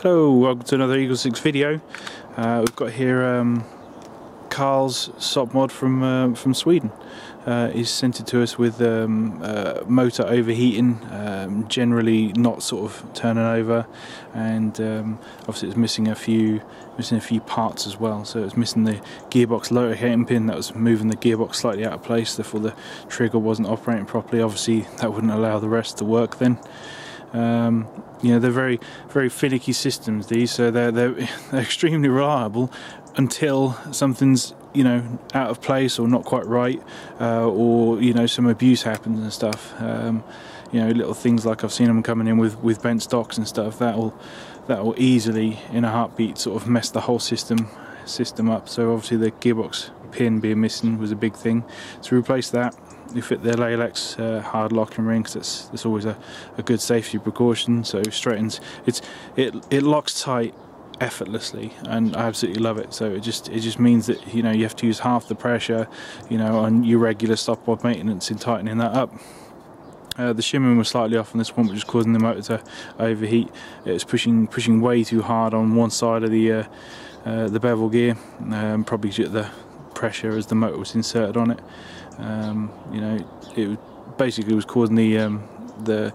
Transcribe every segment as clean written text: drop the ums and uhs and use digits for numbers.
Hello, welcome to another Eagle 6 video. We've got here Karl's Sopmod from Sweden. He's sent it to us with motor overheating, generally not sort of turning over, and obviously it's missing a few parts as well. So it's missing the gearbox locating pin that was moving the gearbox slightly out of place, therefore the trigger wasn't operating properly. Obviously that wouldn't allow the rest to work then. You know, they're very finicky systems, these, so they're extremely reliable until something's, you know, out of place or not quite right, or, you know, some abuse happens and stuff. You know, little things like I've seen them coming in with bent stocks and stuff, that will easily in a heartbeat sort of mess the whole system up. So obviously the gearbox pin being missing was a big thing. So we replaced that. We fit the Lalex hard locking ring, because that's always a good safety precaution. So straightens, it locks tight effortlessly, and I absolutely love it. So it just means that, you know, you have to use half the pressure, you know, on your regular stopwatch maintenance in tightening that up. The shimming was slightly off on this one, which is causing the motor to overheat. It's pushing way too hard on one side of the bevel gear, probably due to the pressure as the motor was inserted on it. You know, it basically was causing the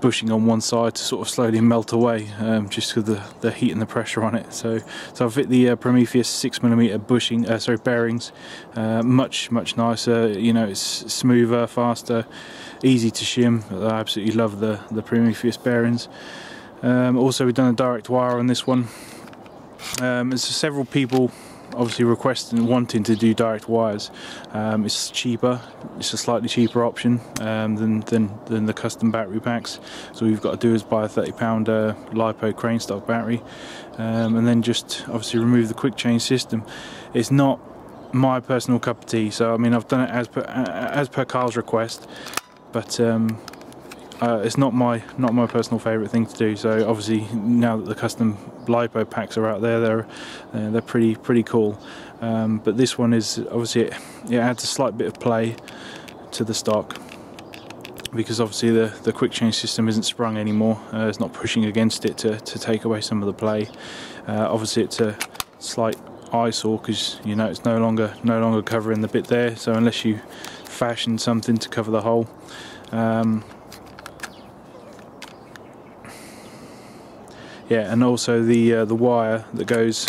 bushing on one side to sort of slowly melt away, just because the heat and the pressure on it. So I fit the Prometheus 6mm bushing, bearings, much nicer. You know, it's smoother, faster, easy to shim. I absolutely love the Prometheus bearings. Also, we've done a direct wire on this one. There's several people obviously requesting, wanting to do direct wires. It's cheaper, it's a slightly cheaper option than the custom battery packs. So all you've got to do is buy a £30 LiPo crane stock battery, and then just obviously remove the quick change system. It's not my personal cup of tea, so I mean, I've done it as per Karl's request, but it's not my personal favourite thing to do. So obviously now that the custom LiPo packs are out there, they're pretty cool. But this one is obviously it adds a slight bit of play to the stock, because obviously the quick change system isn't sprung anymore. It's not pushing against it to take away some of the play. Obviously it's a slight eyesore, because, you know, it's no longer covering the bit there. So unless you fashion something to cover the hole. Yeah, and also the wire that goes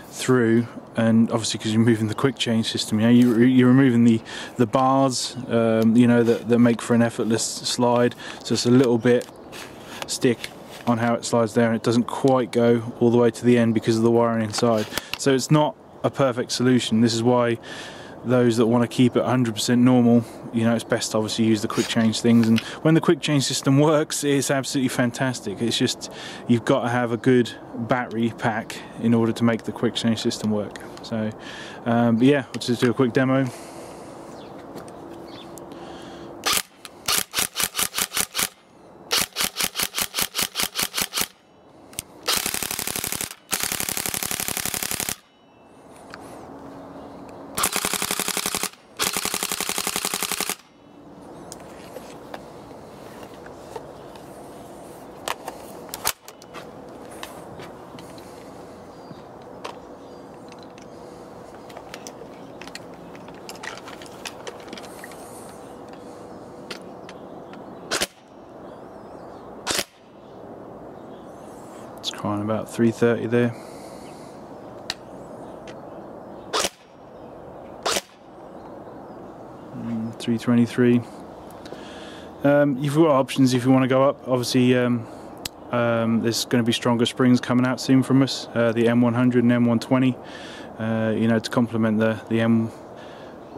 through, and obviously because you're moving the quick change system, you know, you're removing the bars, you know, that make for an effortless slide. So it's a little bit stick on how it slides there, and it doesn't quite go all the way to the end because of the wiring inside. So it's not a perfect solution. This is why those that want to keep it 100% normal, you know, it's best to obviously use the quick change things. And when the quick change system works, it's absolutely fantastic. It's just, you've got to have a good battery pack in order to make the quick change system work. So but yeah, let's just do a quick demo. It's crying about 330 there. And 323. You've got options if you want to go up. Obviously, there's going to be stronger springs coming out soon from us. The M100 and M120. You know, to complement the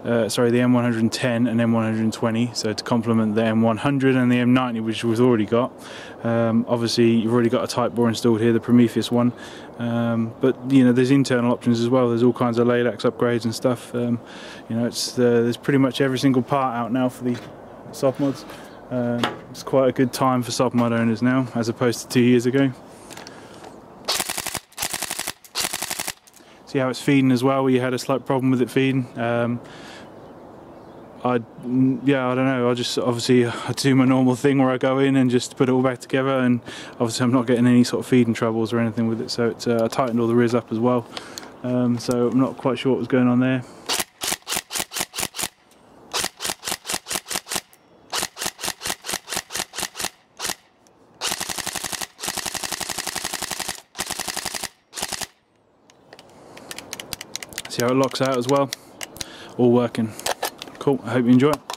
M110 and M120, so to complement the M100 and the M90, which we've already got. Obviously you've already got a type bore installed here, the Prometheus one, but you know, there's internal options as well. There's all kinds of Lalex upgrades and stuff. You know, there's pretty much every single part out now for the Sopmods. It's quite a good time for Sopmod owners now, as opposed to 2 years ago. See how it's feeding as well, where you had a slight problem with it feeding. yeah, I don't know, I just obviously I do my normal thing where I go in and just put it all back together, and obviously I'm not getting any sort of feeding troubles or anything with it, so it's, I tightened all the riz up as well, so I'm not quite sure what was going on there. See how it locks out as well, all working. Cool, I hope you enjoy it.